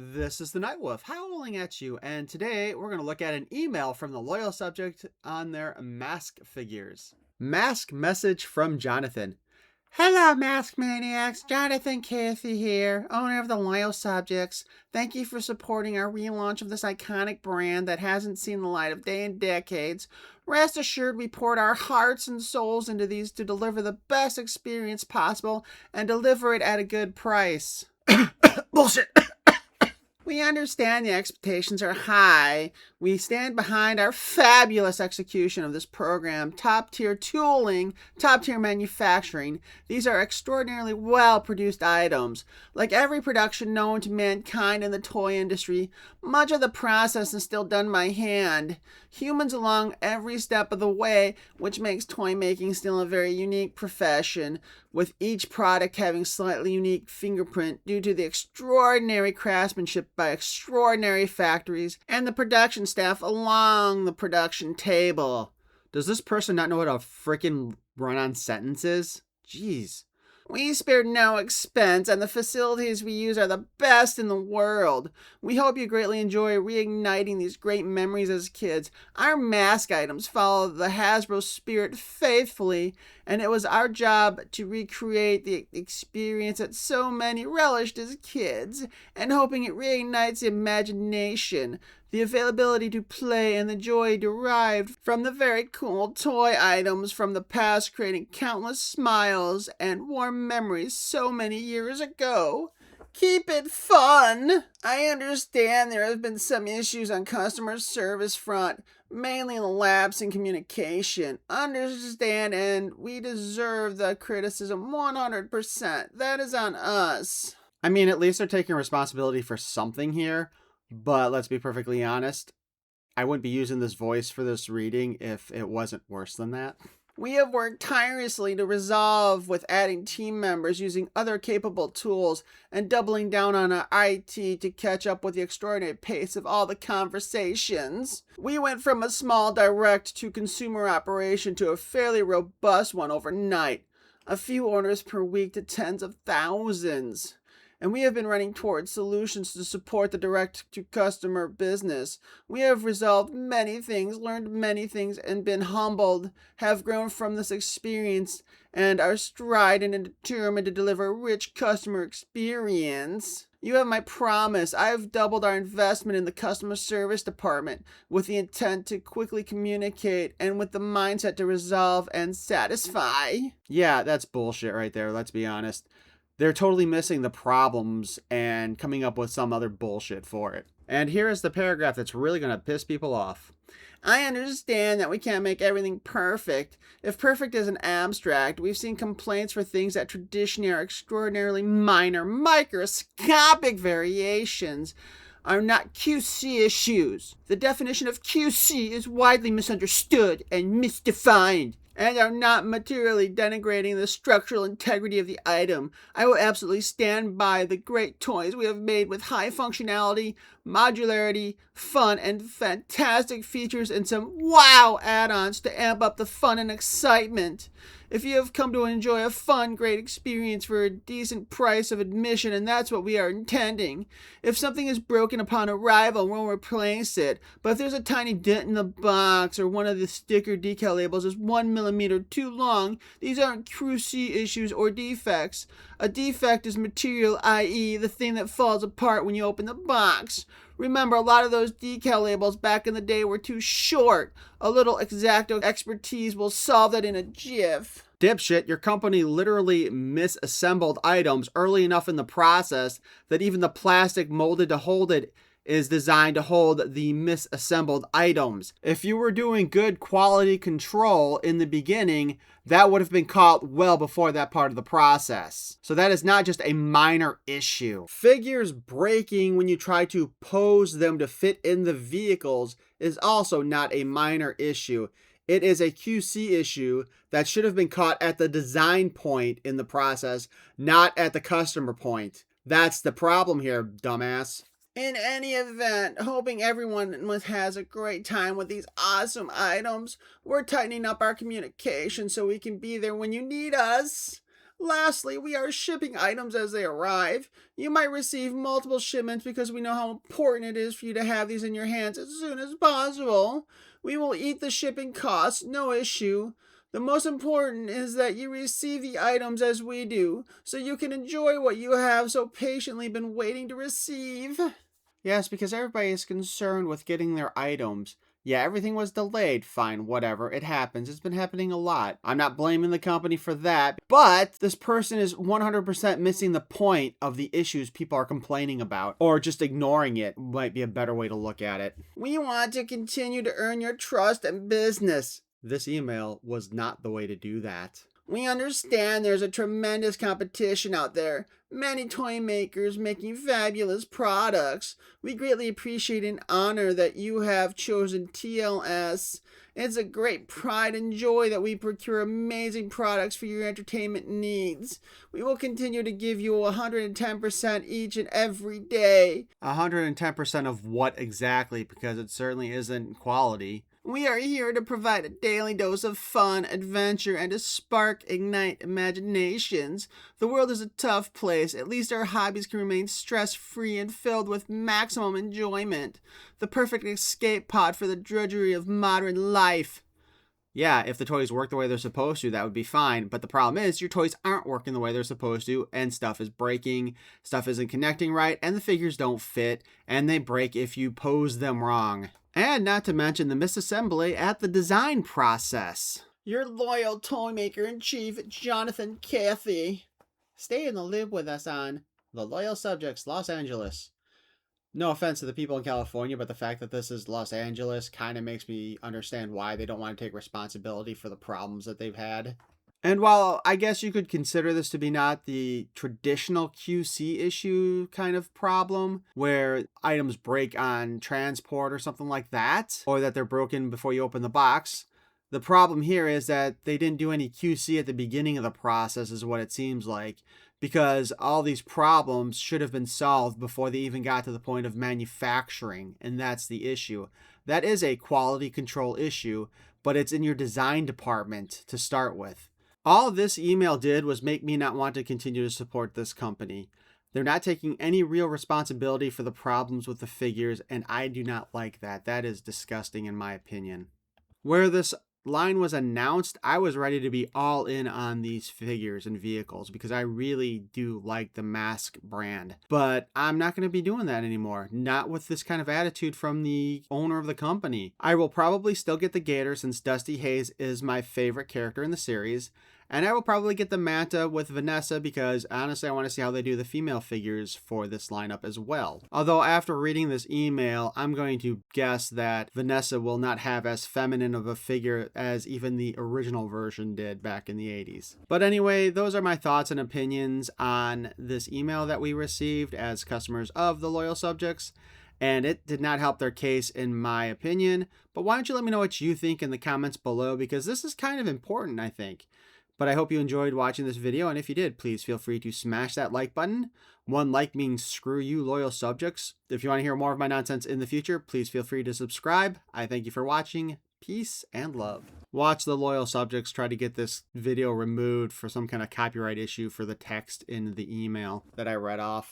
This is the Night Wolf howling at you, and today we're going to look at an email from the loyal subject on their M.A.S.K figures. M.A.S.K message from Jonathan. Hello, M.A.S.K maniacs. Jonathan Cathy here, owner of the loyal subjects. Thank you for supporting our relaunch of this iconic brand that hasn't seen the light of day in decades. Rest assured, we poured our hearts and souls into these to deliver the best experience possible and deliver it at a good price. Bullshit. We understand the expectations are high. We stand behind our fabulous execution of this program. Top-tier tooling, top-tier manufacturing. These are extraordinarily well-produced items. Like every production known to mankind in the toy industry, much of the process is still done by hand. Humans along every step of the way, which makes toy making still a very unique profession, with each product having slightly unique fingerprint due to the extraordinary craftsmanship by extraordinary factories and the production staff along the production table. Does this person not know what a freaking run-on sentence is? Jeez. We spared no expense, and the facilities we use are the best in the world. We hope you greatly enjoy reigniting these great memories as kids. Our M.A.S.K items follow the Hasbro spirit faithfully, and it was our job to recreate the experience that so many relished as kids, and hoping it reignites the imagination, the availability to play, and the joy derived from the very cool toy items from the past, creating countless smiles and warm memories so many years ago. Keep it fun! I understand there have been some issues on customer service front, mainly a lapse in communication. Understand, and we deserve the criticism 100%. That is on us. I mean, at least they're taking responsibility for something here. But let's be perfectly honest, I wouldn't be using this voice for this reading if it wasn't worse than that. We have worked tirelessly to resolve with adding team members using other capable tools and doubling down on our IT to catch up with the extraordinary pace of all the conversations. We went from a small direct to consumer operation to a fairly robust one overnight. A few orders per week to tens of thousands. And we have been running towards solutions to support the direct-to-customer business. We have resolved many things, learned many things, and been humbled, have grown from this experience, and are strident and determined to deliver a rich customer experience. You have my promise. I have doubled our investment in the customer service department with the intent to quickly communicate and with the mindset to resolve and satisfy. Yeah, that's bullshit right there, let's be honest. They're totally missing the problems and coming up with some other bullshit for it. And here is the paragraph that's really going to piss people off. I understand that we can't make everything perfect. If perfect is an abstract, we've seen complaints for things that traditionally are extraordinarily minor, microscopic variations are not QC issues. The definition of QC is widely misunderstood and misdefined, and are not materially denigrating the structural integrity of the item. I will absolutely stand by the great toys we have made with high functionality, modularity, fun, and fantastic features and some wow add-ons to amp up the fun and excitement. If you have come to enjoy a fun, great experience for a decent price of admission, and that's what we are intending. If something is broken upon arrival, we'll replace it. But if there's a tiny dent in the box or one of the sticker decal labels is 1 millimeter too long, these aren't QC issues or defects. A defect is material, i.e. the thing that falls apart when you open the box. Remember, a lot of those decal labels back in the day were too short. A little X-Acto expertise will solve that in a jiff. Dipshit, your company literally misassembled items early enough in the process that even the plastic molded to hold it is designed to hold the misassembled items. If you were doing good quality control in the beginning, that would have been caught well before that part of the process. So that is not just a minor issue. Figures breaking when you try to pose them to fit in the vehicles is also not a minor issue. It is a QC issue that should have been caught at the design point in the process, not at the customer point. That's the problem here, dumbass. In any event, hoping everyone has a great time with these awesome items, we're tightening up our communication so we can be there when you need us. Lastly, we are shipping items as they arrive. You might receive multiple shipments because we know how important it is for you to have these in your hands as soon as possible. We will eat the shipping costs, no issue. The most important is that you receive the items as we do, so you can enjoy what you have so patiently been waiting to receive. Yes, because everybody is concerned with getting their items. Yeah, everything was delayed. Fine, whatever. It happens. It's been happening a lot. I'm not blaming the company for that, but this person is 100% missing the point of the issues people are complaining about, or just ignoring it might be a better way to look at it. We want to continue to earn your trust and business. This email was not the way to do that. We understand there's a tremendous competition out there. Many toy makers making fabulous products. We greatly appreciate and honor that you have chosen TLS. It's a great pride and joy that we procure amazing products for your entertainment needs. We will continue to give you 110% each and every day. 110% of what exactly? Because it certainly isn't quality. We are here to provide a daily dose of fun, adventure, and to ignite imaginations. The world is a tough place. At least our hobbies can remain stress-free and filled with maximum enjoyment. The perfect escape pod for the drudgery of modern life. Yeah, if the toys work the way they're supposed to, that would be fine. But the problem is your toys aren't working the way they're supposed to, and stuff is breaking, stuff isn't connecting right, and the figures don't fit, and they break if you pose them wrong. And not to mention the misassembly at the design process. Your loyal toy maker in chief, Jonathan Cathy. Stay in the loop with us on The Loyal Subjects, Los Angeles. No offense to the people in California, but the fact that this is Los Angeles kind of makes me understand why they don't want to take responsibility for the problems that they've had. And while I guess you could consider this to be not the traditional QC issue kind of problem, where items break on transport or something like that, or that they're broken before you open the box, the problem here is that they didn't do any QC at the beginning of the process, is what it seems like, because all these problems should have been solved before they even got to the point of manufacturing, and that's the issue. That is a quality control issue, but it's in your design department to start with. All this email did was make me not want to continue to support this company. They're not taking any real responsibility for the problems with the figures, and I do not like that. That is disgusting in my opinion. Where this line was announced, I was ready to be all in on these figures and vehicles because I really do like the M.A.S.K brand. But I'm not going to be doing that anymore. Not with this kind of attitude from the owner of the company. I will probably still get the Gator since Dusty Hayes is my favorite character in the series. And I will probably get the Manta with Vanessa because honestly I want to see how they do the female figures for this lineup as well. Although after reading this email, I'm going to guess that Vanessa will not have as feminine of a figure as even the original version did back in the 80s. But anyway, those are my thoughts and opinions on this email that we received as customers of the Loyal Subjects. And it did not help their case in my opinion. But why don't you let me know what you think in the comments below, because this is kind of important, I think. But I hope you enjoyed watching this video, and if you did, please feel free to smash that like button. One like means screw you, Loyal Subjects. If you want to hear more of my nonsense in the future, please feel free to subscribe. I thank you for watching. Peace and love. Watch the Loyal Subjects try to get this video removed for some kind of copyright issue for the text in the email that I read off.